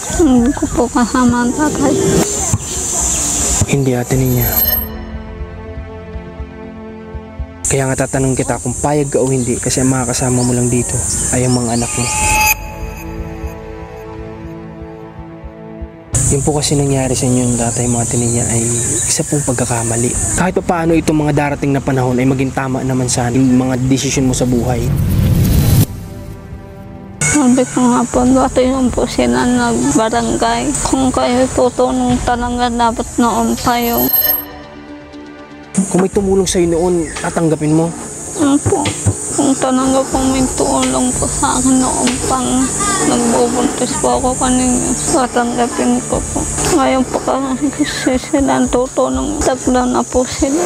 Hindi ko po kasama ang tatay. Hindi, Ate Ninya. Kaya nga tatanong kita kung payag ka o hindi kasi ang mga kasama mo lang dito ay ang mga anak mo. Yung po kasi nangyari sa inyo yung tatay mo, Ate Ninya, ay isa pong pagkakamali. Kahit pa paano itong mga darating na panahon ay maging tama naman sana yung mga desisyon mo sa buhay. Sabi ko nga po, dati yung po sila nagbarangay. Kung kayo tutulong talaga, dapat noon tayo. Kung may tumulong sa'yo noon, tatanggapin mo? Po, kung talaga po may tulong po sa akin noon pang nagbubuntis po ako kanina, tatanggapin ko po. Ngayon po kasi sila tutulong, tagla na po sila.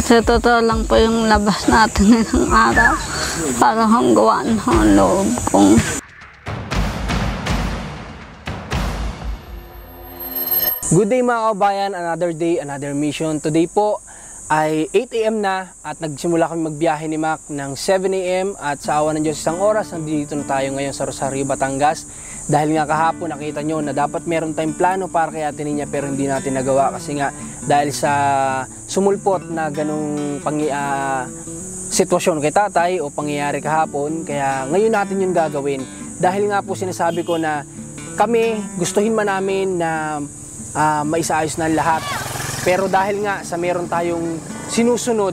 Sa totoo lang po yung labas natin ng araw para hanggaan ang loob kong. Good day mga kabayan, another day, another mission. Today po ay 8 AM na at nagsimula kami magbiyahe ni Mac ng 7 AM at sa awa ng Diyos isang oras, nandito na tayo ngayon sa Rosario, Batangas. Dahil nga kahapon nakita nyo na dapat meron tayong plano para kay Ate Ninya pero hindi natin nagawa kasi nga dahil sa sumulpot na ganong sitwasyon kay tatay o pangyayari kahapon, kaya ngayon natin yung gagawin. Dahil nga po sinasabi ko na kami gustuhin man namin na maisaayos na lahat. Pero dahil nga sa meron tayong sinusunod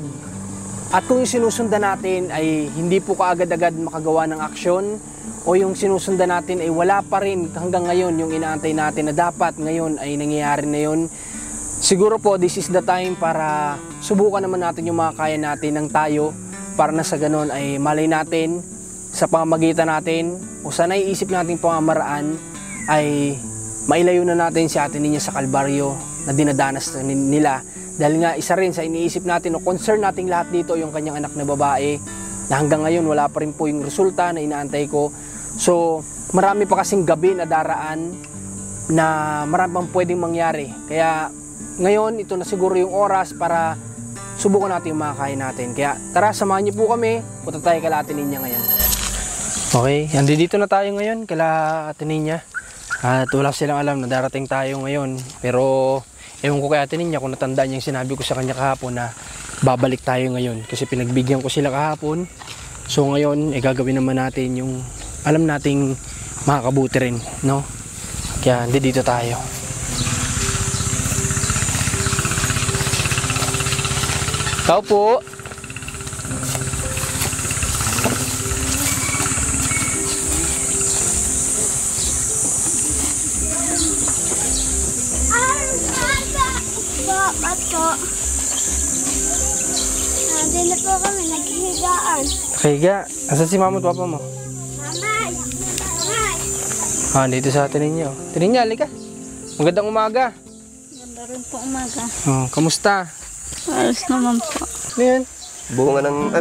at kung yung sinusundan natin ay hindi po kaagad-agad makagawa ng aksyon o yung sinusundan natin ay wala pa rin hanggang ngayon yung inaantay natin na dapat ngayon ay nangyayari na yun, siguro po this is the time para subukan naman natin yung mga kaya natin ng tayo para na sa ganon ay malay natin sa pamamagitan natin o sa naiisip nating pamamaraan ay mailayo na natin si Ate Ninya sa kalbaryo na dinadanas nila. Dahil nga isa rin sa iniisip natin o concern nating lahat dito yung kanyang anak na babae na hanggang ngayon wala pa rin po yung resulta na inaantay ko. So marami pa kasing gabi na daraan na marami pang pwedeng mangyari. Kaya ngayon ito na siguro yung oras para subukan natin yung mga kaya natin. Kaya tara, samahan niyo po kami. Punta tayo kay Ate Ninya ngayon. Okay, andito na tayo ngayon kay Ate Ninya. At wala silang alam na darating tayo ngayon. Pero ewan ko kay Ate Ninya kung natandaan niya yung sinabi ko sa kanya kahapon na babalik tayo ngayon. Kasi pinagbigyan ko sila kahapon. So ngayon, gagawin naman natin yung alam nating makakabuti rin, no? Kaya dito tayo. Tao po. Nandun na po kami, naghihigaan. Kaya, asan si mama at papa mo? Mamay! Mamay! Dito sa Ate Ninya. Ate Ninya, halika. Magandang umaga. Ganda rin po umaga. Kamusta? Alas naman po. Ano yan? Bunga ng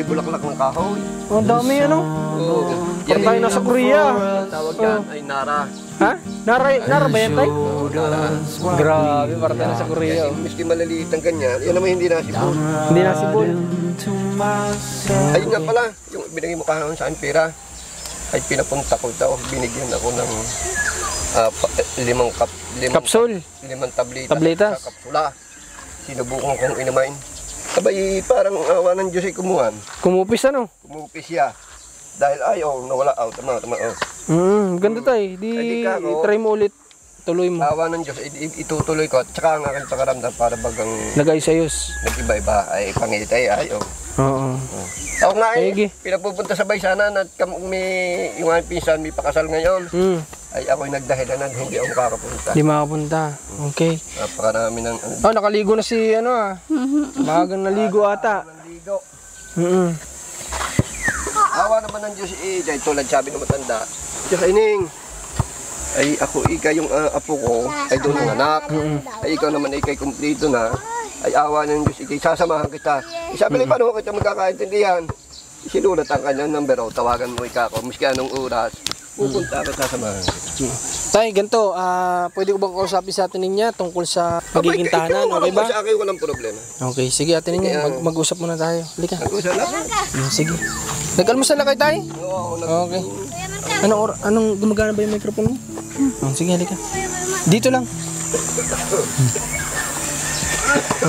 bulaklak ng kahoy. Ang dami ano? Oo. Parang tayo nasa Korea. Tawag yan ay Nara. Ha? Nara ba yan tayo? Nara. Grabe, parang tayo nasa Korea. Miski malaliit ng ganyan, yan naman hindi nasipon. Hindi nasibol. Ayun nga pala, yung binigay mo kahapon sa akin pera, ay pinapunta ko daw, binigyan ako ng limang Kapsul. limang tableta. Tabletas. Sa kapsula. Sinubukan kong inamain. Sabay parang awa ng Diyos ay kumuhan. Kumupis ano? Kumupis siya. Dahil ayaw, nawala out. Tama. Ganda tayo. Di try mo ulit. Tuloy mo. Awa ng Diyos, itutuloy ko. Tsaka ang aking pakaramdam para bagang Nag-ayos-ayos. nag-iba-iba ay pangit ay ayaw. Oo. Ako nga Sige. pinapupunta sa baysanan at yung aking pinsan may pakasal ngayon. Ay ako'y nagdahilan na hindi ako makakapunta. Di makapunta. Okay. Napakarami ng Nakaligo na si Magang naligo ata. Ligo. Awa naman ng Diyos dahil tulad sabi ng matanda. Diyos ining. Ay ako yung apo ko ay doon ng anak. Ay ikaw naman ikay kumplito na. Ay awa ng Diyos sasamahan kita. Sabi nila paano kita magkakaintindihan. Sinulat ang kanyang number o tawagan mo ako. Miski anong oras. Pupunta ka sasamahan kita. Tay, ganito, pwede ko bang kausapin sa Ate Ninya tungkol sa magiging tahanan, okay ba? Sa akin walang problema. Okay, sige Ate Ninya, mag-usap muna tayo. Halika. Nag-usap na. Sige. Nag-almusal na kayo tayo? Oo, Okay. Anong gumagana ba yung microphone mo? Oh, sige, halika. Dito lang.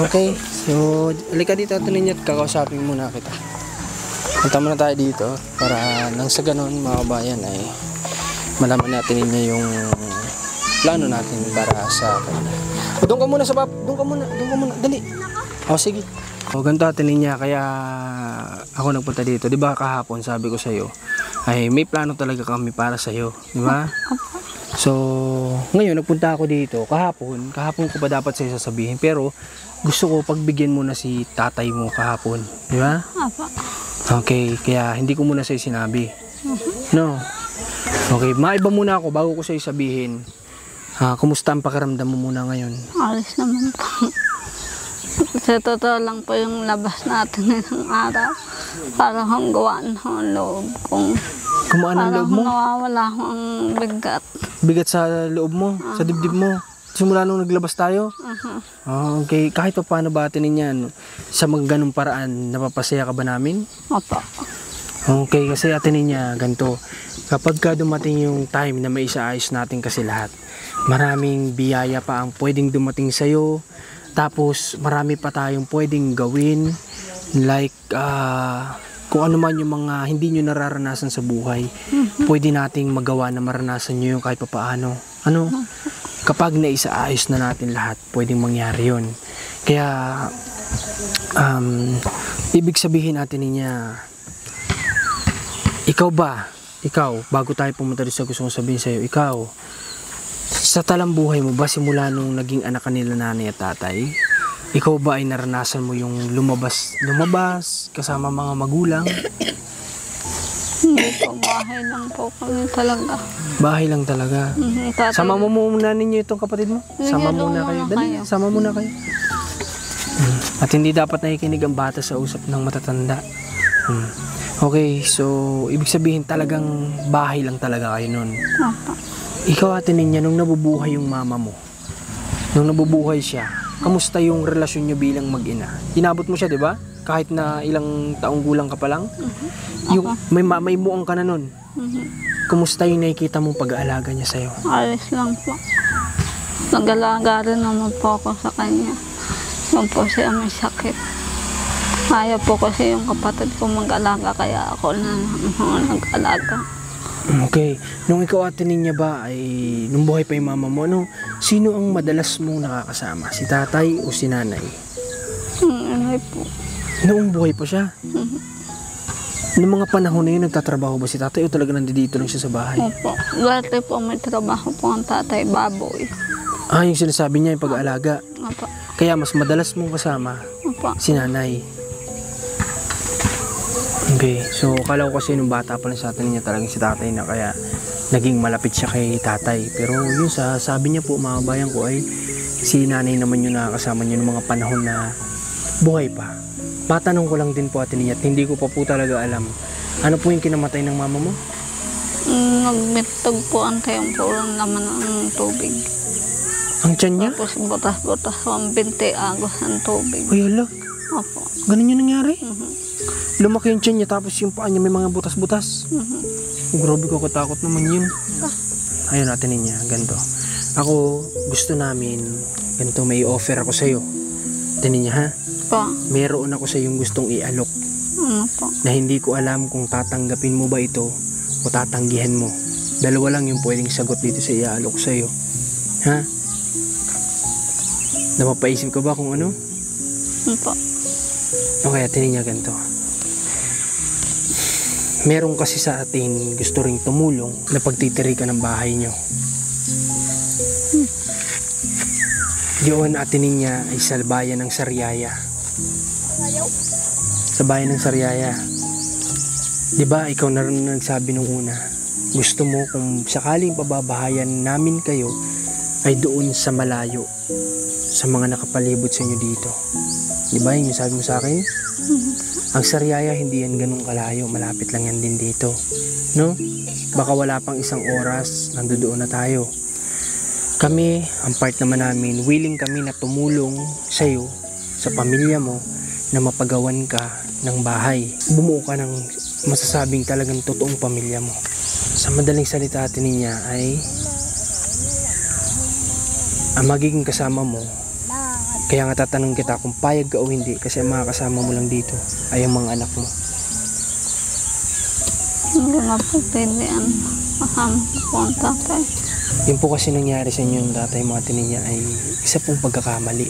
Okay, so halika dito Ate Ninyo at kakausapin muna kita. Punta muna tayo dito para nang sa ganun mga kabayan ay malaman natin ninyo yung plano natin para sa kanya. Doon ka muna sa doon ka muna, dali. Sige. Ganito Ate Ninyo, kaya ako nagpunta dito. 'Di ba kahapon sabi ko sa iyo ay may plano talaga kami para sa iyo, 'di ba? So, ngayon nagpunta ako dito kahapon ko pa dapat sa'yo sasabihin pero gusto ko pagbigyan mo na si tatay mo kahapon, di ba? Apa. Okay, kaya hindi ko muna sa'yo sinabi. No? Okay, maiba muna ako bago ko sa'yo sabihin. Kumusta ang pakiramdam mo muna ngayon? Alis naman po. Sa totoo lang po yung labas natin ng araw. Parang hang gawaan ang loob kong. Kumaan ang loob mo? Parang nawawala ang bigat. Bigat sa loob mo, sa dibdib mo. Simula nung naglabas tayo? Okay, kahit pa paano ba atin yan? Sa mga ganung paraan, napapasaya ka ba namin? Opo. Okay, kasi atin niya ganito. Kapag ka dumating yung time na may isaayos natin kasi lahat, maraming biyaya pa ang pwedeng dumating sa'yo. Tapos marami pa tayong pwedeng gawin. Like, kung ano man yung mga hindi nyo nararanasan sa buhay, pwede nating magawa na maranasan nyo yung kahit pa paano. Ano? Kapag naisaayos na natin lahat, pwedeng mangyari yun. Kaya, ibig sabihin natin niya, ikaw, bago tayo pumunta rin sa gusto kong sabihin sa'yo, ikaw, sa talambuhay mo ba, simula nung naging anak kanila nanay at tatay, ikaw ba ay naranasan mo yung lumabas kasama mga magulang? Hindi po, bahay lang po kami talaga. Bahay lang talaga. Sama mo muna ninyo itong kapatid mo? Sama muna kayo. Dali, sama muna kayo. At hindi dapat nakikinig ang bata sa usap ng matatanda. Okay, so ibig sabihin talagang bahay lang talaga kayo nun. Ikaw Ate Ninyo, nung nabubuhay yung mama mo, nung nabubuhay siya, kamusta yung relasyon nyo bilang mag-ina? Inabot mo siya, di ba? Kahit na ilang taong gulang ka pa lang? Yung may muang ka na nun. Kumusta yung nakikita mong pag-aalaga niya sa'yo? Alis lang po. Nag-alaga rin naman po ako sa kanya. Yung po siya may sakit. Kaya po kasi yung kapatid ko mag-alaga, kaya ako na nag-alaga. Okay. Nung ikaw Ate Ninyo ba, ay nung buhay pa yung mama mo, sino ang madalas mong nakakasama? Si tatay o si nanay? Ano po? Noong buhay pa siya? Noong mga panahon na yun, nagtatrabaho ba si tatay o talaga nandito lang siya sa bahay? Opo. Dati po may trabaho po ang tatay, baboy. Yung sinasabi niya yung pag-aalaga. Opo. Kaya mas madalas mong kasama Opo. si nanay. Okay, so akala ko kasi nung bata pa lang sa atin niya talagang si tatay na kaya naging malapit siya kay tatay. Pero yun sabi niya po mga bayan ko ay si nanay naman yung nakakasama niyo ng mga panahon na buhay pa. Matanong ko lang din po Ate Ninyo at hindi ko pa po talaga alam. Ano po yung kinamatay ng mama mo? Nagmitog po ang tayong purong laman ng tubig. Ang tiyan niya? Tapos butas-butas ang binti agos ng tubig. Ay hala, Opo. ganun yung nangyari? Lumaki yung tiyan niya tapos yung paa niya may mga butas-butas. Grabe ko, katakot naman yun. Ayun Ate Ninyo, ganito. Ako, gusto namin, ganito may offer ako sa'yo. Ate Ninyo ha? Pa. Meron ako sa iyong gustong ialok Po. na hindi ko alam kung tatanggapin mo ba ito o tatanggihan mo. Dalawa lang yung pwedeng sagot dito sa ialok sa iyo. Ha? Napapaisip ka ba kung ano? Po. Okay, Ate Ninyo, ganito. Meron kasi sa atin gusto ring tumulong na pagtitiri ka ng bahay nyo. Yun Ate Ninyo ay sa bayan ng Sariaya. Sa bayan ng Sariaya. Diba ikaw na rin nagsabi nung una, gusto mo kung sakaling pababahayan namin kayo ay doon sa malayo, sa mga nakapalibot sa inyo dito. Diba yun yung sabi mo sa akin? Ang Sariaya hindi yan ganun kalayo, malapit lang yan din dito. No? Baka wala pang isang oras, nandoon na tayo. Kami, ang part naman namin, willing kami na tumulong sa'yo, sa pamilya mo, na mapagawan ka ng bahay. Bumuo ka ng masasabing talagang totoong pamilya mo. sa madaling salita Ate Ninya ay ang magiging kasama mo. Kaya nga tatanong kita kung payag ka o hindi kasi ang mga kasama mo lang dito ay ang mga anak mo. Hindi na po pwede ang kasama ko po ang tatay. Yun po kasi nangyari sa inyo ng tatay mo Ate Ninya ay isa pong pagkakamali.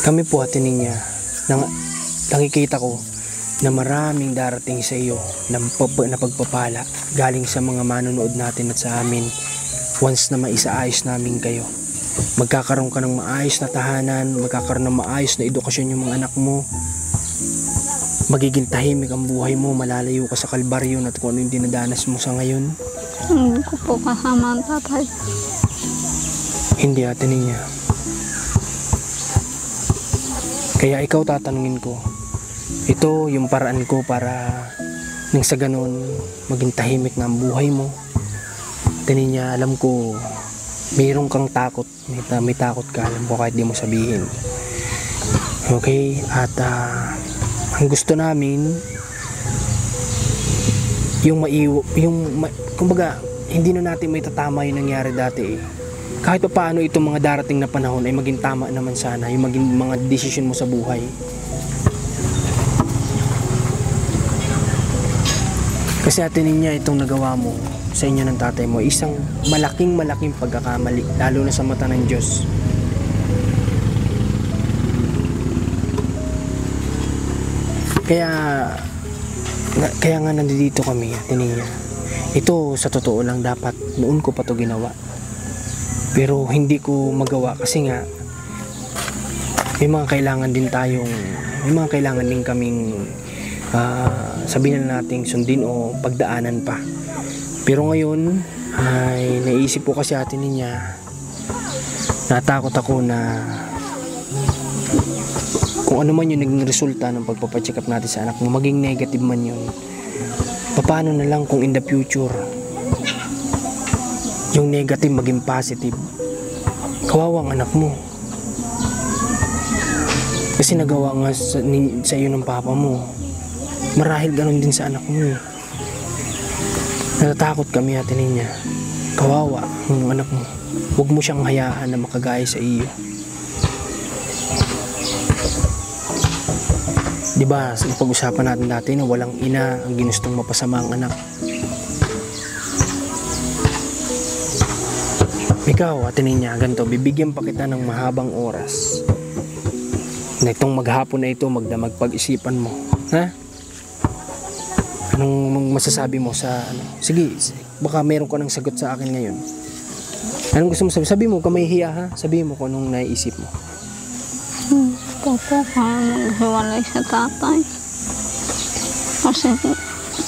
Kami po Ate Ninya, nakikita ko na maraming darating sa iyo na pagpapala galing sa mga manonood natin at sa amin once na maisaayos namin kayo. Magkakaroon ka ng maayos na tahanan, magkakaroon ng maayos na edukasyon yung mga anak mo, magiging tahimik ang buhay mo, malalayo ka sa kalbaryo at kung ano yung dinadanas mo sa ngayon. Hindi ko po kasama ang tatay. Hindi Ate Ninya. Kaya ikaw tatanungin ko, ito yung paraan ko para nang sa ganun maging tahimik na ang buhay mo. Ate Ninya, alam ko mayroon kang takot, may takot ka, alam ko kahit di mo sabihin. Okay, at ang gusto namin kumbaga hindi na natin may tatama yung nangyari dati eh. Kahit pa paano itong mga darating na panahon ay maging tama naman sana yung maging mga desisyon mo sa buhay. Kasi Ate Ninya, itong nagawa mo sa inyo ng tatay mo, isang malaking pagkakamali, lalo na sa mata ng Diyos. Kaya nga nandito kami, Ate Ninya. Ito sa totoo lang dapat noon ko pa to ginawa. Pero hindi ko magawa kasi nga may mga kailangan din kaming sabihin na nating sundin o pagdaanan pa. Pero ngayon ay naisip ko kasi Ate Ninya, natakot ako na kung ano man yung naging resulta ng pagpapacheck up natin sa anak mo, maging negative man yun. Paano na lang kung in the future yung negative maging positive? Kawawang anak mo. Kasi nagawa nga sa iyo ng papa mo. Marahil ganun din sa anak mo. Natatakot kami Ate Ninya. Kawawa yung anak mo. Huwag mo siyang hayaan na makagaya sa iyo. Diba, pag-usapan natin dati na walang ina ang ginustong mapasama ang anak. Ikaw, Ate Ninya, ganito, bibigyan pa kita ng mahabang oras. Na itong maghapon na ito, magdamag pag-isipan mo. Ha? Anong masasabi mo sa ano? Sige, baka meron ka ng sagot sa akin ngayon. Anong gusto mo sabihin? Sabi mo, kamahihiya ha? Sabi mo kung anong naiisip mo. Opo, kaya maghiwalay sa tatay. Kasi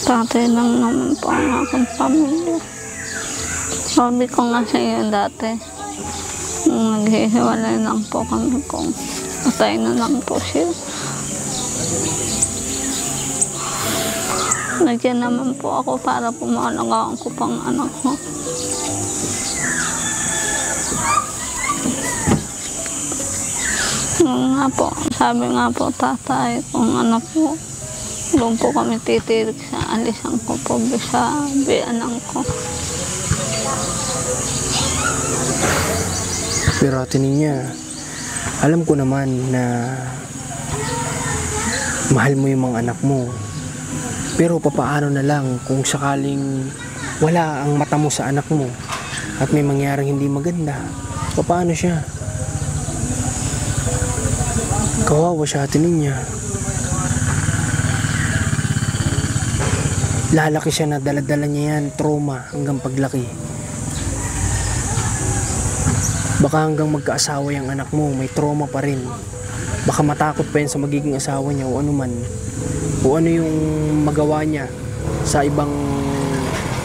tatay lang naman po ang aking pamilya. Sabi ko nga sa iyo dati, naghihiwalay lang po kami kung patay na lang po siya. Nagyan naman po ako para pumalagaan ko pang anak ko. Nga po, sabi nga po tatay, kung anak po, doon po kami titirik sa alisan ko po sa biyanang ko. Pero Ate Ninya, alam ko naman na mahal mo yung mga anak mo. Pero papaano na lang kung sakaling wala ang mata mo sa anak mo at may mangyaring hindi maganda? Papaano siya? Kawawa siya Ate Ninya. Lalaki siya na dala-dala niya yan, trauma hanggang paglaki. Baka hanggang magkaasawa yung anak mo, may trauma pa rin. Baka matakot pa yan sa magiging asawa niya o ano man. O ano yung magawa niya sa ibang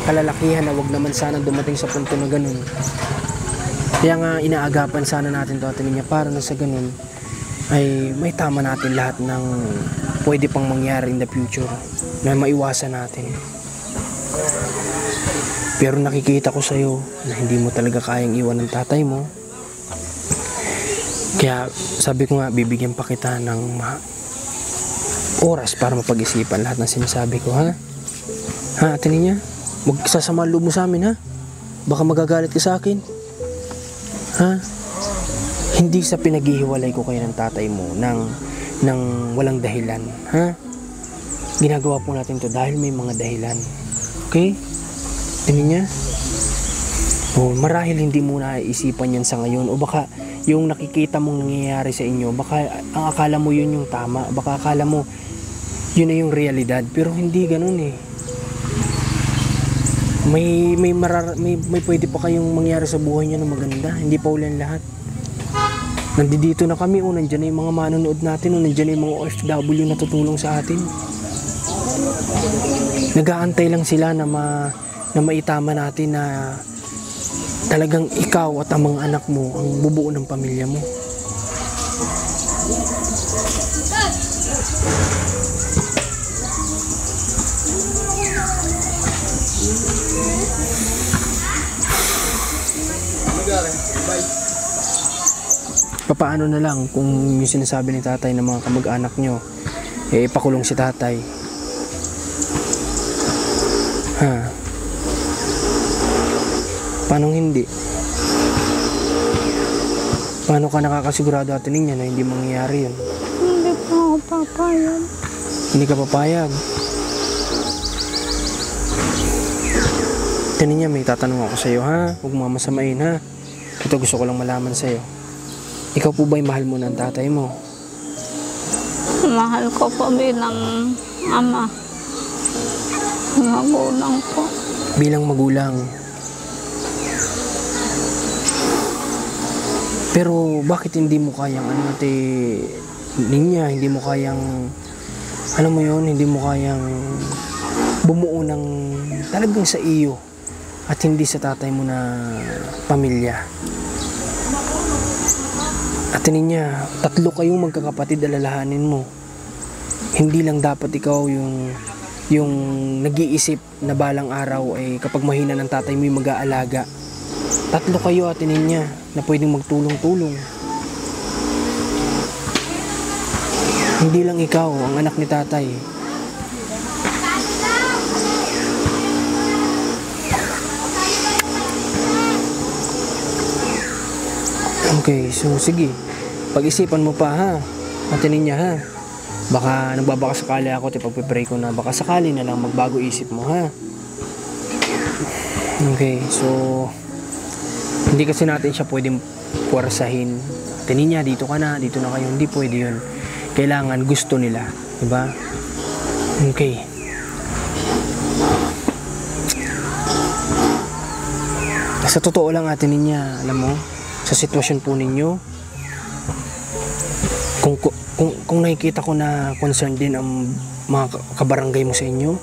kalalakihan na wag naman sana dumating sa punto na ganun. Kaya nga inaagapan sana natin to Ate Ninya para na sa ganun ay may tama natin lahat ng pwede pang mangyari in the future na maiwasan natin. Pero nakikita ko sa'yo na hindi mo talaga kayang iwan ng tatay mo. Kaya sabi ko nga, bibigyan pa kita ng oras para mapag-isipan lahat ng sinasabi ko, ha? Ha, Ate Ninya? Magsasama loob mo sa amin, ha? Baka magagalit ka sa akin. Ha? Hindi sa pinaghihiwalay ko kayo ng tatay mo ng walang dahilan, ha? Ginagawa po natin to dahil may mga dahilan. Okay? Ate Ninya? O, marahil hindi mo naisipan yan sa ngayon, o baka yung nakikita mong nangyayari sa inyo, baka ang akala mo yun yung tama, baka akala mo yun na yung realidad, pero hindi ganun eh. May pwede pa kayong mangyari sa buhay niyo na maganda, hindi pa ulan lahat. Nandito na kami, nandiyan na yung mga manonood natin, nandiyan na yung mga OFW na tutulong sa atin. Nag-aantay lang sila na maitama natin na talagang ikaw at ang mga anak mo ang bubuo ng pamilya mo. Papaano na lang kung yung sinasabi ni tatay ng mga kamag-anak nyo, pakulong si tatay. Ha? Paano hindi? Paano ka nakakasigurado, Ate Ninya, na hindi mangyayari yun? Hindi po ako papayag. Hindi ka papayag? Ate Ninya, may tatanong ako sa iyo, ha? Huwag mo masamain, ha? Ito gusto ko lang malaman sa iyo. Ikaw po ba'y mahal mo ng tatay mo? Mahal ko po bilang ama. Magulang po. Bilang magulang. Pero bakit hindi mo kayang Ate Ninya, hindi mo kayang, alam mo yun, hindi mo kayang bumuo ng talagang sa iyo at hindi sa tatay mo na pamilya? Ate Ninya, 3 kayong magkakapatid, alalahanin mo. Hindi lang dapat ikaw yung nag-iisip na balang araw ay kapag mahina ng tatay mo yung mag-aalaga. 3 kayo, Ate Ninya, na pwedeng magtulong-tulong. Hindi lang ikaw ang anak ni tatay. Okay, so sige. Pag-isipan mo pa, ha? Ate Ninya, ha? Baka nagbabaka sakali ako, pagpipray ko na baka sakali na lang magbago isip mo, ha? Okay, so hindi kasi natin siya pwedeng puwersahin. Ate Ninya, dito ka na, dito na kayo. Hindi pwede yun. Kailangan gusto nila, diba? Okay. Sa totoo lang, Ate Ninya, alam mo, sa sitwasyon po ninyo, kung nakikita ko na concern din ang mga kabarangay mo sa inyo,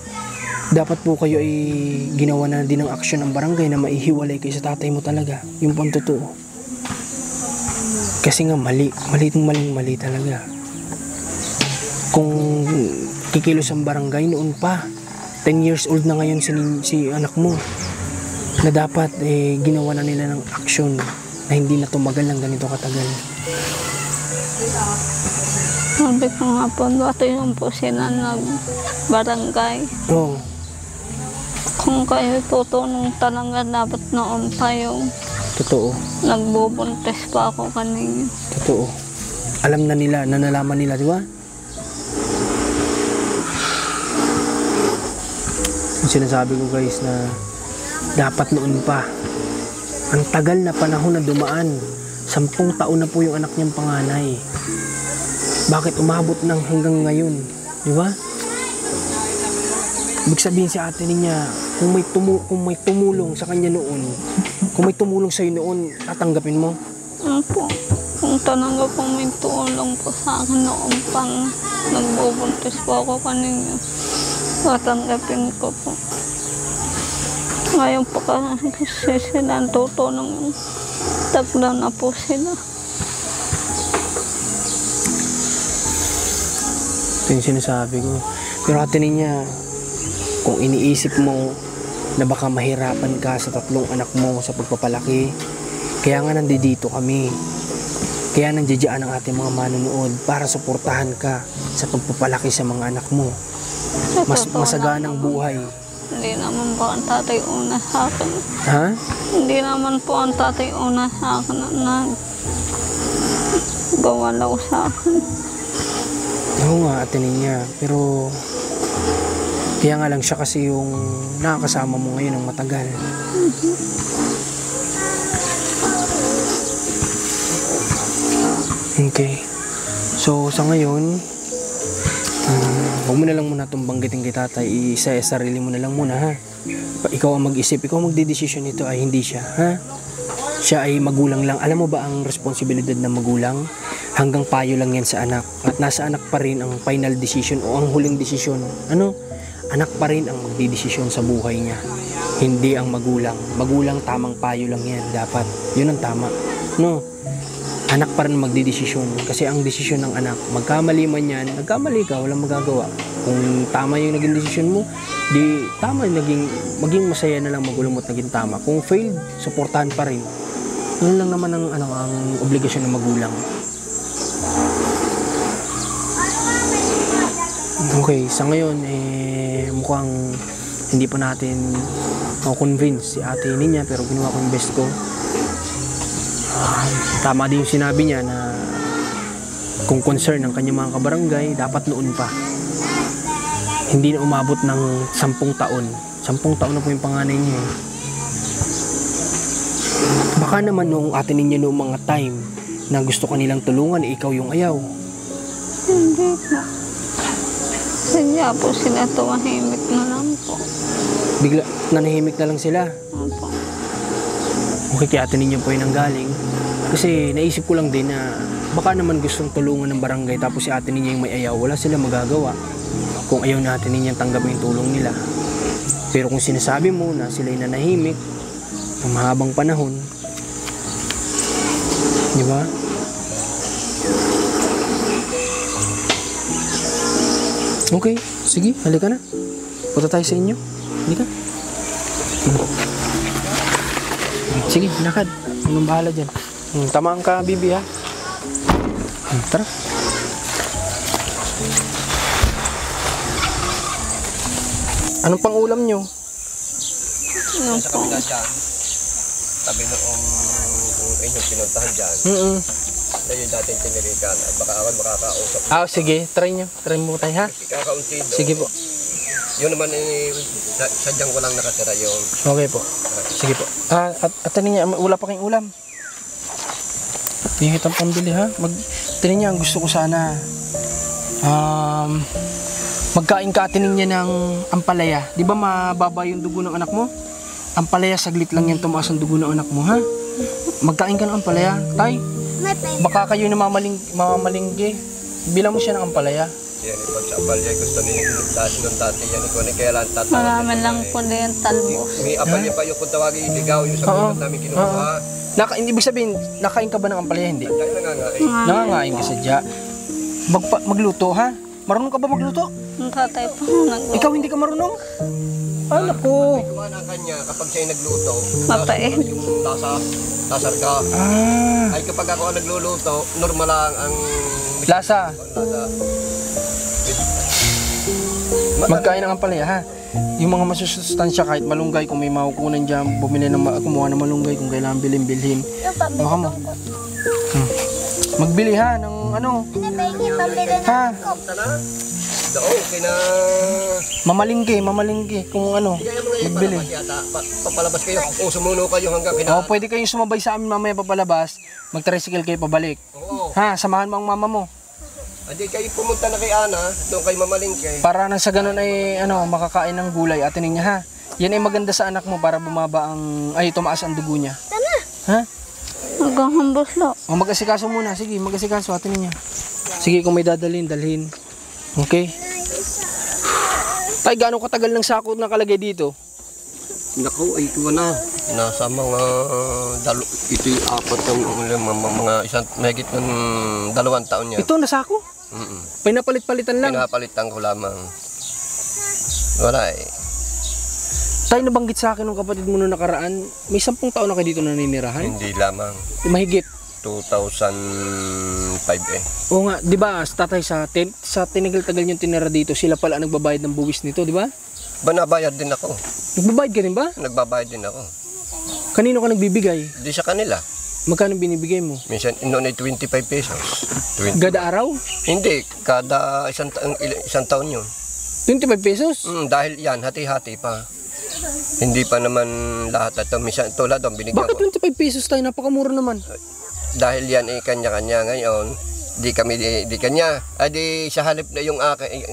dapat po kayo ay ginawa na din ng aksyon ng barangay na maihiwalay kayo sa tatay mo talaga. Yung pang totoo. Kasi nga mali talaga. Kung kikilos ang barangay noon pa, 10 years old na ngayon si anak mo, na dapat ginawa na nila ng aksyon na hindi na tumagal ng ganito katagal. Sabi ko nga po, dati yung po sila nag-barangay. Oo. Kung kayo tutulong talaga, dapat noon pa yung Totoo. nagbubuntis pa ako kanina. Totoo. Alam na nila, nalaman nila, di ba? Yung sinasabi ko guys na dapat noon pa. Ang tagal na panahon na dumaan. 10 taon na po yung anak niyang panganay. Bakit umabot ng hanggang ngayon? Di ba? Ibig sabihin si Ate Ninya, kung may tumulong sa kanya noon, kung may tumulong sa'yo noon, tatanggapin mo? Opo. Kung talaga po may tulong po sa akin noon pang nagbubuntis po ako kanina, tatanggapin ko po. Ngayon po kasi sila ang tutulong, tagla na po sila. Ito yung sinasabi ko. Pero Ate Ninya, kung iniisip mo na baka mahirapan ka sa 3 anak mo sa pagpapalaki, kaya nga nandito kami. Kaya nandiyan ang ating mga manonood para suportahan ka sa pagpapalaki sa mga anak mo. Mas Totoo masaganang buhay. Hindi naman po ang tatay una sa akin. Ha? Hindi naman po ang tatay una sa akin na gawalaw sa akin. Oo nga, Ate Ninya. Pero kaya nga lang siya kasi yung nakakasama mo ngayon ng matagal. Okay. So, sa ngayon, huwag mo na lang muna itong banggitin kay tatay. Sarili mo na lang muna, ha? Ikaw ang mag-isip, ikaw ang magdidesisyon nito, ay hindi siya, ha? Siya ay magulang lang. Alam mo ba ang responsibilidad ng magulang? Hanggang payo lang yan sa anak. At nasa anak pa rin ang final decision o ang huling desisyon. Ano? Anak pa rin ang magdidesisyon sa buhay niya. Hindi ang magulang. Magulang, tamang payo lang yan. Dapat. Yun ang tama. No? Anak pa rin magdidesisyon. Kasi ang desisyon ng anak, magkamali man yan, nagkamali ka, walang magagawa. Kung tama yung naging desisyon mo, di tama yung maging masaya na lang magulang mo at naging tama. Kung failed, suportahan pa rin. Yun lang naman ang obligasyon ng magulang. Okay, sa ngayon, mukhang hindi pa natin convince si Ate Ninya, pero ginawa ko yung best ko. Tama din yung sinabi niya na kung concern ng kanyang mga kabarangay, dapat noon pa. Hindi na umabot ng 10 taon. 10 taon na po yung panganay niya. Baka naman nung Ate Ninya noong mga time na gusto kanilang tulungan, ikaw yung ayaw. Hindi po. Sadya po sila tumahimik na lang po. Bigla, nanahimik na lang sila. Opo. Okay, kaya Ate Ninya po yung nanggaling. Kasi naisip ko lang din na baka naman gustong tulungan ng barangay tapos si Ate Ninya yung may ayaw. Wala sila magagawa kung ayaw na Ate Ninya tanggapin yung tulong nila. Pero kung sinasabi mo na sila'y nanahimik ng mahabang panahon, di ba? Okay, sige, halika na. Punta tayo sa inyo. Halika. Sige, lakad. Anong bahala dyan? Tamaan ka, Bibi, ha? Tara. Anong pang ulam nyo? Ano Sa po? kabila dyan, sabi noong inyong pinuntahan dyan, na yung dating tinirikan, at baka ako makakausap. Sige, try nyo. Try mo tayo, ha? Kakaunti doon. Sige po. Yun naman, sadyang walang nakatira yun. Okay po. Sige po. At niya, wala pa kayong ulam. Tingin kitang pambili, ha? Niya, ang gusto ko sana, magkain ka Ate Ninya ng ampalaya. Di ba mababa yung dugo ng anak mo? Ampalaya, saglit lang yan tumaas ang dugo ng anak mo, ha? Magkain ka ng ampalaya. Tay, baka kayo na mamamalinggi. Bilang mo siya ng ampalaya. Yan, ipag sa apalya, gusto niya yung dati yan. Ikaw na kaya lang tatawag. Marami lang po na yung talbos. May apalya pa yung kung tawagin iligaw, yung sa bulat namin kinuha. Ibig sabihin, nakain ka ba ng ampalaya? Hindi. Kaya nangangain. Nangangain ka sadya. Magluto, ha? Marunong ka ba magluto? Ang tatay po nag-o. Ikaw hindi ka marunong? Ay, naku. May kuha na kanya kapag siya'y nagluto. Mapait. Yung lasar ka. Ay kapag ako ang nagluluto, normal lang ang Lasa. lasa. Magkain ng ampalaya, ha? Yung mga masusustansya kahit malunggay, kung may makukunan dyan, kumuha ng malunggay, kung kailangan bilhin. Baka mo. Magbili, ha, ng ano. Ha? Doon, kina... Mamalingki, kung ano. Magbili. Papalabas kayo, o sumuno kayo hanggang kina... Pwede kayong sumabay sa amin mamaya papalabas, mag-tricycle kayo pabalik. Oo. Ha, samahan mo ang mama mo. Hindi kayo pumunta na kay Ana, doon kayo mamalingke. Para nang sa ganun ay makakain ng gulay, Ate Ninya, ha. Yan ay maganda sa anak mo para bumaba tumaas ang dugo niya. Ha? Hanggang hambos lo. O mag-asikaso muna, sige, mag-asikaso Ate Ninya. Sige, kung may dalhin. Okay? Tay, gaano katagal ng sako nakalagay dito? Naku, ay ito na. Nasa mga ito yung apat yung mga isang mahigit ng 2 taon niya. Ito, nasako? Pinapalit-palitan lang. Pinapalitan ko lamang. Wala eh. Tay, nabanggit sa akin ng kapatid mo nung nakaraan, may 10 taon na kayo dito naninirahan? Hindi lamang. Mahigit. 2005 eh. Oo nga, di ba, tatay, sa tinagal-tagal yung tinira dito, sila pala ang nagbabayad ng buwis nito, di ba? Banabayad din ako. Nagbabayad ka rin ba? Nagbabayad din ako. Kanino ka nagbibigay? Di sa kanila. Magkano binibigay mo? Minsan noon ay 25 pesos. 20. Gada araw? Hindi, kada isang taon yun. 25 pesos? Dahil yan, hati-hati pa. Hindi pa naman lahat ito. Minsan tulad doon, binigyan Bakit ko. 25 pesos tayo? Napakamura naman. Dahil yan ay kanya-kanya ngayon. Di kanya. Di sa halip na yung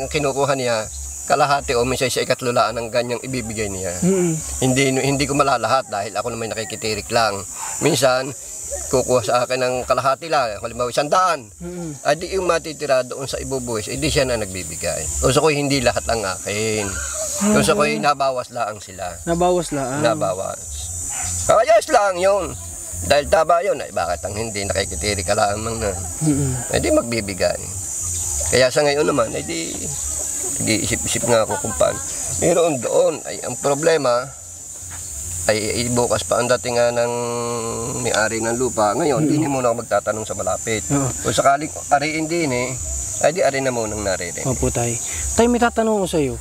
kinukuha niya, kalahati o minsan sa ikatlulaan ng ganyang ibibigay niya. Hindi ko malalahat dahil ako naman nakikitirik lang. Minsan, kukuha sa akin ng kalahati lang, halimbawa 100. Di yung matitira doon sa ibubuwis, hindi siya na nagbibigay. Gusto ko hindi lahat ang akin. Gusto ko nabawas lang sila. Nabawas lang. Nabawas. Ayos lang yun. Dahil taba yun, ay bakit ang hindi nakikitirik ka lamang na. Di magbibigay. Kaya sa ngayon naman, di isip-isip nga ako kung paano. Meron doon, ay ang problema, ay bukas pa ang dating nga ng may-ari ng lupa. Ngayon, hindi muna ako magtatanong sa malapit. Kung sakaling ariin din ay di ari na munang naririnig. Opo, tay. Tay, may tatanong ko sa iyo.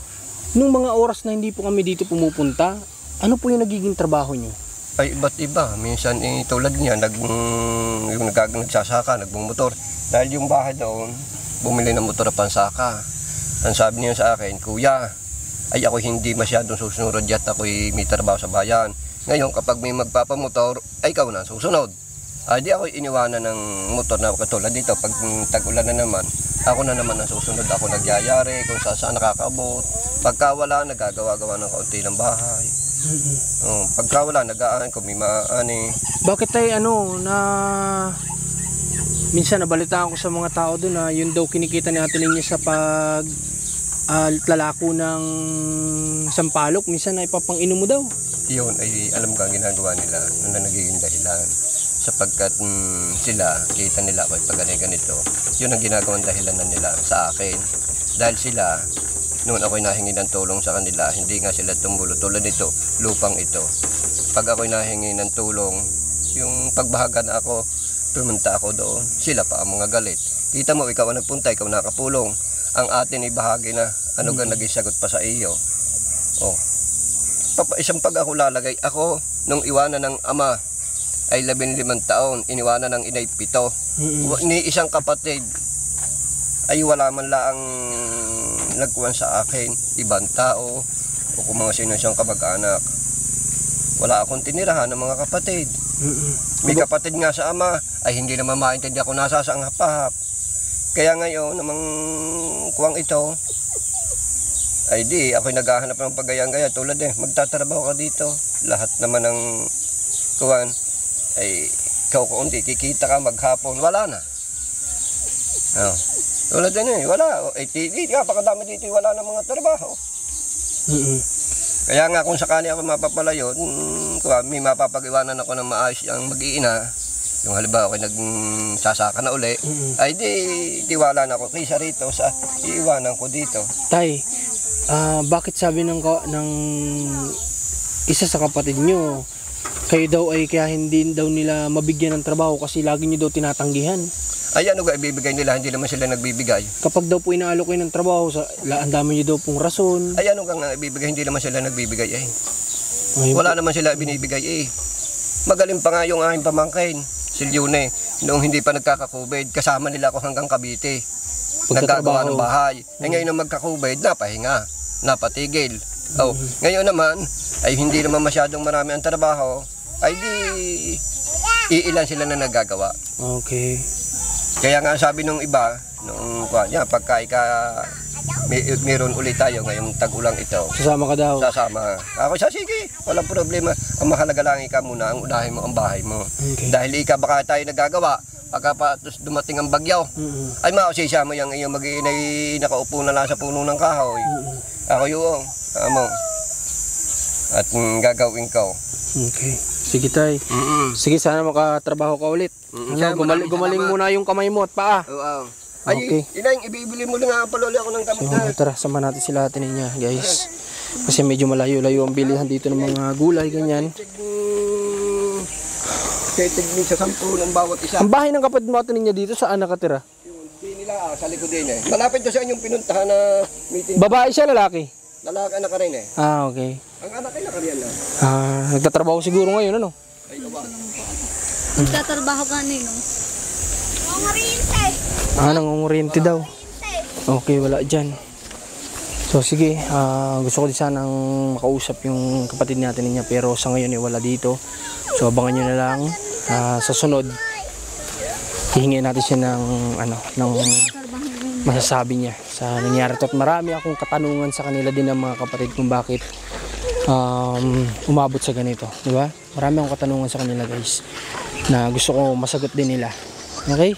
Nung mga oras na hindi po kami dito pumupunta, ano po yung nagiging trabaho nyo? Ay iba't iba. Minsan tulad niya, yung nagsasaka, nagmumotor. Dahil yung bahay doon, bumili ng motor na pansaka. Ang sabi niya sa akin, kuya, ay ako hindi masyadong susunod at ako'y may trabaho sa bayan. Ngayon, kapag may magpapamotor, ay ikaw na susunod. Di ako iniwanan ng motor na katulad dito. Pag tag-ulan na naman, ako na naman ang susunod. Ako nagyayari kung saan nakakabot. Pagka wala, nagagawa-gawa ng kaunti ng bahay. Pagka wala, nag-aan kung may maani. Bakit tayo minsan nabalitaan ko sa mga tao doon na yun daw kinikita ni Ate Ninya sa lalako ng sampalok, minsan ay papang-inom mo daw. Yun ay alam ko ang ginagawa nila na nagiging dahilan. Sapagkat sila, kita nila ako pag ganito. Yun ang ginagawang dahilan na nila sa akin. Dahil sila, noon ako'y nahingi ng tulong sa kanila, hindi nga sila tumulo. Tulad nito, lupang ito. Pag ako'y nahingi ng tulong, yung pagbahaga na ako, pumunta ako doon, sila pa ang mga galit. Kita mo, ikaw ang nagpunta, ikaw nakapulong. Ang atin ay bahagi na, ano ka naging sagot pa sa iyo. Isang pag ako lalagay, ako, nung iwanan ng ama, ay 15 taon, iniwanan ng inay 7. Ni isang kapatid, ay wala man lang nagkuhan sa akin, ibang tao, o kung mga sino-siyang kamag-anak. Wala akong tinirahan ng mga kapatid. May kapatid nga sa ama, ay hindi naman maintindihan ako nasa sa hap-hap. Kaya ngayon, namang kuwang ito, ay di, ako'y naghahanap ng pagayang-gaya. Tulad magtatrabaho ka dito. Lahat naman ng kuwan, ay ikaw kung di, kikita ka maghapon, wala na. Tulad wala. Di ka, pakadami dito, wala na mga trabaho. Kaya nga kung sakali ako mapapalayo, may mapapag-iwanan ako ng maayos ang mag-iina. Yung halimbawa ako nagsasaka na uli, ay di tiwala na ako kaysa rito sa iiwanan ko dito. Tay, bakit sabi ng isa sa kapatid nyo, kayo daw ay kaya hindi daw nila mabigyan ng trabaho kasi lagi nyo daw tinatanggihan? Ay ano ga ibibigay nila, hindi naman sila nagbibigay. Kapag daw po inaalok kayo ng trabaho, ang dami nyo daw pong rason. Ay ano ga ibibigay, hindi naman sila nagbibigay Wala naman sila binibigay Magaling pa nga yung aking pamangkin, si Leone, noong hindi pa nagkaka-COVID, kasama nila ako hanggang Cavite. Naggagawa ng bahay. Ngayon na magka-COVID, napahinga, napatigil. Ngayon naman, ay hindi naman masyadong marami ang trabaho, ay di iilan sila na nagagawa. Okay. Kaya nga sabi nung iba, pagka meron ulit tayo ngayong tag-ulang ito. Sasama ka daw? Sasama. Ako sige, walang problema. Ang mahalaga lang ikaw muna, ang unahin mo ang bahay mo. Okay. Dahil baka tayo nagagawa, pagka dumating ang bagyaw, ay mausisya mo yung iyong mag-iinay nakaupo na lang sa puno ng kahoy. Ako yung, at gagawin ko. Okay. Sige tay. Sige, sana makatrabaho ka ulit. Gumaling muna yung kamay mo at paa. Ay, okay. Inay, ibibili mo lang paluli ako ng gamit na. Tara, sama natin sila Ate Ninya, guys. Kasi medyo malayo-layo ang bilihan dito ng mga gulay, ganyan. Kahit tigmin sa 10 ng bawat isa. Ang bahay ng kapatid mo Ate Ninya dito, saan nakatira? Hindi nila sa likod din eh. Malapit doon sa inyong pinuntahan na meeting. Babae siya, lalaki? Lalaki anak ka rin eh. Ah, okay. Ang anak ay nakariyan na. Nagtatrabaho siguro ngayon, ano? Ay, aba. Nagtatrabaho ka nino. Nangunguriente daw. Okay, wala dyan. So sige, gusto ko din sanang makausap yung kapatid natin niya pero sa ngayon wala dito. So abangan nyo na lang sa sunod. Hihingin natin siya ng masasabi niya sa nangyari to. At marami akong katanungan sa kanila din ng mga kapatid kung bakit umabot sa ganito, di ba? Marami akong katanungan sa kanila guys na gusto ko masagot din nila. Okay?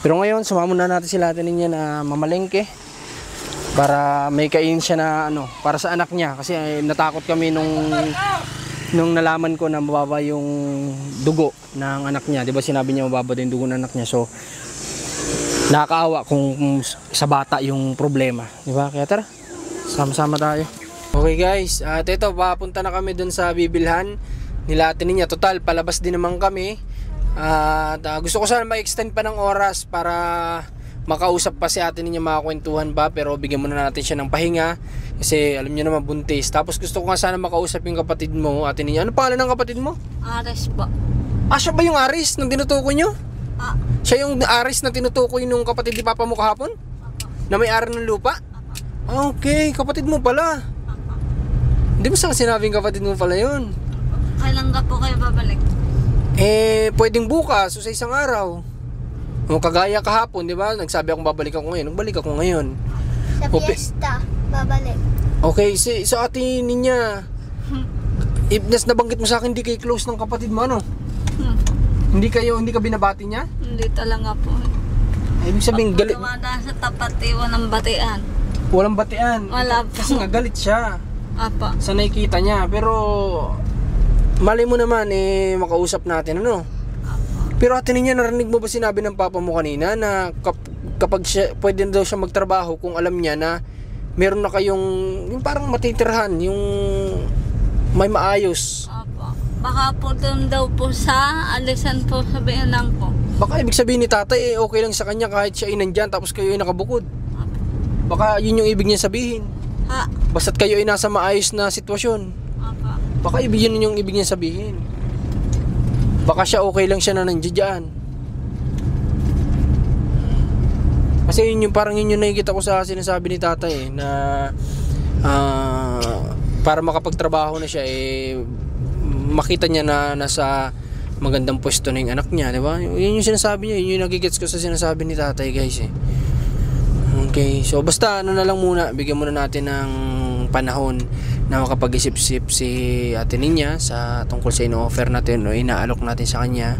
Pero ngayon, sumama na natin sila natin niya na mamalengke para may kain siya na para sa anak niya kasi natakot kami nung nalaman ko na mababa yung dugo ng anak niya. 'Di ba sinabi niya mababa din dugo ng anak niya. So nakakaawa kung sa bata yung problema, 'di ba? Kaya tara. Sama-sama tayo. Okay guys, at ito papunta na kami dun sa bibilhan nila Ate Ninya. Total palabas din naman kami. At gusto ko sana ma-extend pa ng oras para makausap pa si Ate Ninya, makakwentuhan ba, pero bigyan muna natin siya ng pahinga kasi alam niyo naman buntis. Tapos gusto ko nga sana makausap yung kapatid mo, Ate Ninya. Ano pangalan ng kapatid mo? Ares po. Siya ba yung Aris nang tinutukoy nyo? Siya yung Aris na tinutukoy nung kapatid ni Papa mo kahapon? Na may-ari ng lupa? Okay, kapatid mo pala. Hindi mo sa sinabing kapatid mo pala yun? Kailan ka po kayo babalik? Pwedeng bukas o sa isang araw. O kagaya kahapon, di ba? Nagsabi akong babalik ako ngayon. Nagbalik ako ngayon. Sa fiesta, babalik. Okay, sa Ate Ninya, Ibnes nabanggit mo sa akin, hindi kayo close ng kapatid mo, ano? Hindi ka binabati niya? Hindi talaga po. Ibig sabihin, galit. Pagkawada sa tapat, iwan ng batian. Walang batian. Wala po. Kasi nga galit siya. Apa. Sa nakikita niya. Pero, mali mo naman, makausap natin, ano? Pero Ate Ninya, narinig mo ba sinabi ng papa mo kanina na kapag siya, pwede daw siya magtrabaho kung alam niya na meron na kayong yung parang matitirhan, yung may maayos. Apa. Baka po doon daw po sa alisan po sabihin lang po. Baka ibig sabihin ni tatay okay lang sa kanya kahit siya ay nandyan tapos kayo ay nakabukod. Apa. Baka yun yung ibig niya sabihin. Basta't kayo ay nasa maayos na sitwasyon. Apa. Baka yun yung ibig niya sabihin. Baka siya okay lang siya na nandiyan. Kasi yun yung parang yun yung nakikita ko sa sinasabi ni tatay na para makapagtrabaho na siya makita niya na nasa magandang pwesto na yung anak niya, di ba? Yun yung sinasabi niya, yun yung nagigets ko sa sinasabi ni tatay guys Okay, so basta na lang muna, bigyan muna natin ng panahon na makapag-isip-isip si Ate Ninya sa tungkol sa ino-offer natin o inaalok natin sa kanya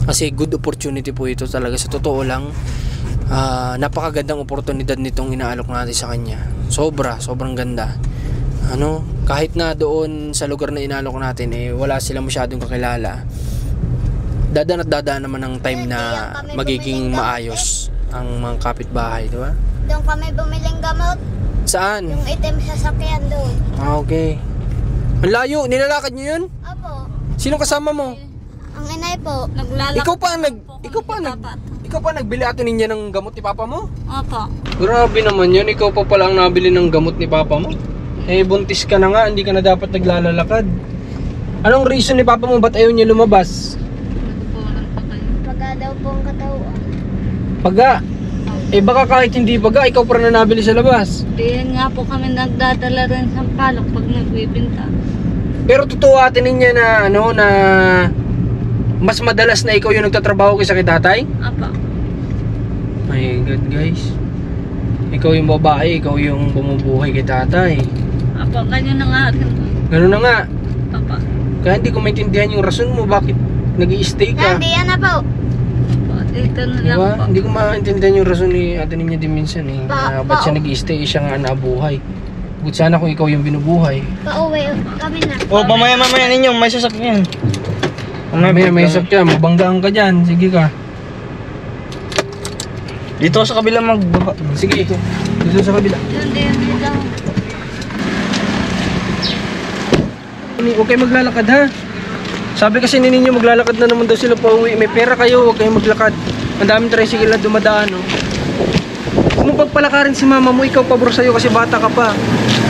kasi good opportunity po ito talaga sa totoo lang. Napakagandang oportunidad nitong inaalok natin sa kanya, sobrang ganda. Kahit na doon sa lugar na inaalok natin wala silang masyadong kakilala, dadaan naman ng time na magiging maayos ang mga kapitbahay, di ba? Doon kami bumiling gamot. Saan? Yung itim sa sakyan doon. Okay. Ang layo, nilalakad niyo yun? Opo. Sino kasama mo? Ang inay po. Naglalakad. Ikaw pa nagbili Ate Ninya ng gamot ni Papa mo? Apa. Grabe naman yun, ikaw pa pala ang nabili ng gamot ni Papa mo. Buntis ka na nga, hindi ka na dapat naglalakad. Anong reason ni Papa mo ba't ayaw niya lumabas? Pagka daw po ang katawan. Paga. Baka kahit hindi paga, ikaw pa rin na nabili sa labas. Diyan nga po kami nagdadala rin sa palok pag nagbibinta. Pero totoo Ate Ninya na na mas madalas na ikaw yung nagtatrabaho kaysa kay tatay? Apa. My God guys. Ikaw yung babae, ikaw yung bumubuhay kay tatay. Apa, ganyan na nga rin. Ganun na nga. Apa. Kaya hindi ko maintindihan yung rason mo bakit nag-i-stay ka. Hindi yan na po. Apa, dito na lang Diba? po. Hindi ko maintindihan yung rason ni Ate Ninya din minsan ba't siya nag-i-stay, siya nga nabuhay. Good sana kung ikaw yung binubuhay. Pauwi kami na. Mamaya ninyo, may sasakyan. May sasakyan, mabanggaan ka dyan. Sige ka. Dito sa kabila magbaba. Sige, ito. Dito sa kabila. Yun din daw. Huwag kayo maglalakad ha. Sabi kasi ni ninyo maglalakad na naman daw sila pa uwi. May pera kayo, huwag kayong maglakad. Ang daming tricycle na dumadaan, no? Kung pagpalakarin si mama mo, ikaw pabor sa'yo kasi bata ka pa.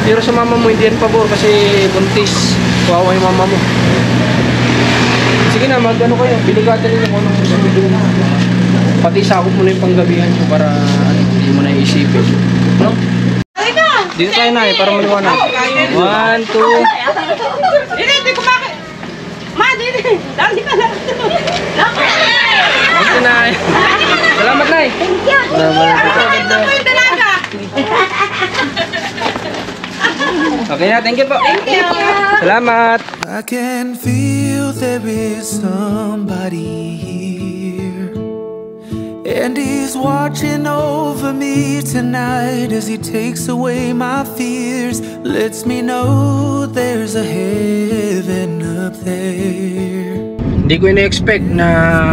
Pero sa mama mo, hindi yan pabor kasi buntis. Kawawa yung mama mo. Sige na, mag-ano kayo. Biligatan ninyo kung anong gusto nyo. Pati sakop mo na yung panggabihan nyo para hindi mo na iisipin. No? Dito tayo na para maliwanag. 1, 2. Hindi ko bakit. Ma, dito. Dali ka lang. Dito na. Salamat, Nay. Salamat. Okay na, thank you po. Thank you. Salamat. I can feel there is somebody here, and he's watching over me tonight as he takes away my fears, lets me know there's a heaven up there. Hindi ko ina-expect na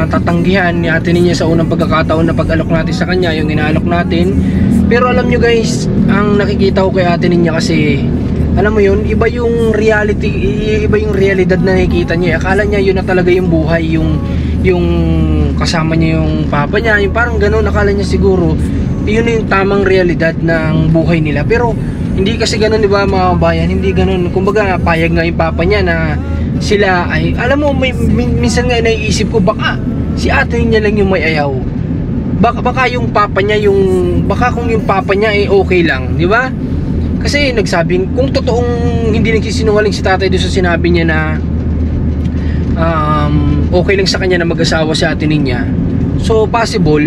tatanggihan ni Ate Ninya sa unang pagkakataon na pag-alok natin sa kanya, yung inaalok natin. Pero alam nyo guys, ang nakikita ko kay Ate Ninya kasi, alam mo yun, iba yung reality, iba yung realidad na nakikita niya. Akala niya yun na talaga yung buhay, yung kasama niya yung papa niya, yung parang gano'n. Akala niya siguro, yun yung tamang realidad ng buhay nila. Pero hindi kasi gano'n, di ba mga bayan? Hindi gano'n. Kumbaga, payag nga yung papa niya na sila ay, alam mo, minsan nga naiisip ko, baka si Ate Ninya lang yung may ayaw. Baka yung papa niya, baka kung yung papa niya ay okay lang, di ba? Kasi nagsabing, kung totoong hindi nagsisinungaling si tatay doon sa sinabi niya na okay lang sa kanya na mag-asawa si Ate Ninya, so possible,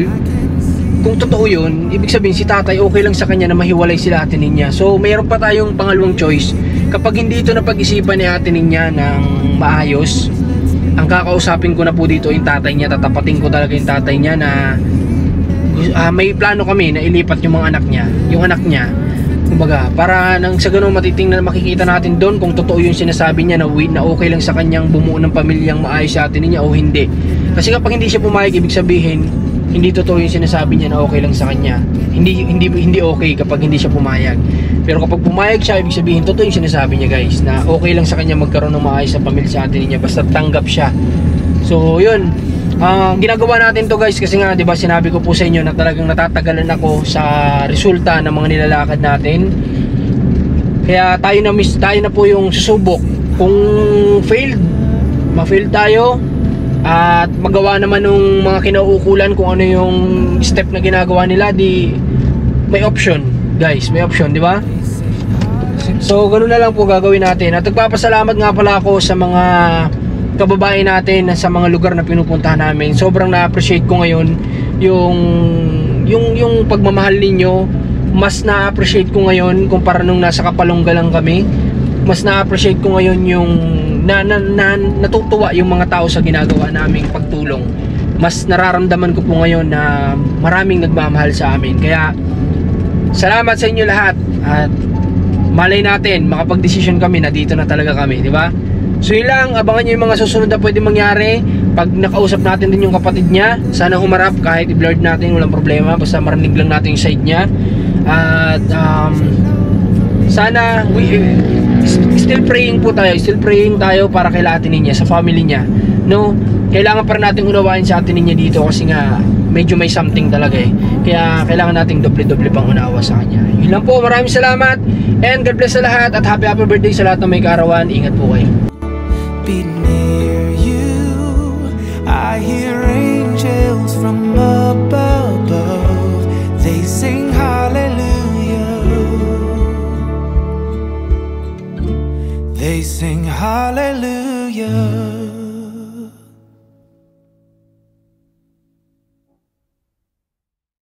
kung totoo yun, ibig sabihin si tatay okay lang sa kanya na mahiwalay sila Ate Ninya. So mayroon pa tayong pangalawang choice. Kapag hindi ito napag-isipan ni Ate Ninya ng maayos, ang kakausapin ko na po dito yung tatay niya. Tatapatin ko talaga yung tatay niya na may plano kami na ilipat yung mga anak niya, yung anak niya. Kumbaga, para nang sa ganun matitingnan, makikita natin doon kung totoo yung sinasabi niya na okay lang sa kanyang bumuo ng pamilyang maayos sa Ate Ninya o hindi. Kasi kapag hindi siya pumayag, ibig sabihin hindi totoo yung sinasabi niya na okay lang sa kanya. Hindi okay kapag hindi siya pumayag. Pero kapag pumayag siya, ibig sabihin totoo yung sinasabi niya guys, na okay lang sa kanya magkaroon ng maayos sa pamilya sa Ate Ninya basta tanggap siya. So yun, ginagawa natin to guys kasi nga 'di ba sinabi ko po sa inyo na talagang natatagalan ako sa resulta ng mga nilalakad natin. Kaya tayo na po yung susubok. Kung ma-fail tayo at magawa naman ng mga kinauukulan kung ano yung step na ginagawa nila, di may option guys, may option, di ba? So ganoon na lang po gagawin natin. At nagpapasalamat nga pala ako sa mga kababae natin sa mga lugar na pinupuntahan namin. Sobrang na-appreciate ko ngayon yung pagmamahal ninyo. Mas na-appreciate ko ngayon kumpara nung nasa Kapalongga lang kami. Mas na-appreciate ko ngayon yung natutuwa yung mga tao sa ginagawa naming pagtulong. Mas nararamdaman ko po ngayon na maraming nagmamahal sa amin. Kaya salamat sa inyo lahat at malay natin makapag-desisyon kami na dito na talaga kami, di ba? So yun lang, abangan nyo yung mga susunod na pwede mangyari. Pag nakausap natin din yung kapatid niya, sana humarap kahit i-blurred natin, walang problema, basta marinig lang natin yung side niya. At sana still praying po tayo, para kay Ate Ninya, sa family niya, no? Kailangan pa rin natin unawain sa Ate Ninya dito kasi nga medyo may something talaga eh. Kaya kailangan nating doble-doble pang unawa sa kanya. Yun lang po, maraming salamat and God bless sa lahat at happy birthday sa lahat ng may kaarawan. Ingat po kayo. Be near you, I hear angels from above. They sing hallelujah. They sing hallelujah.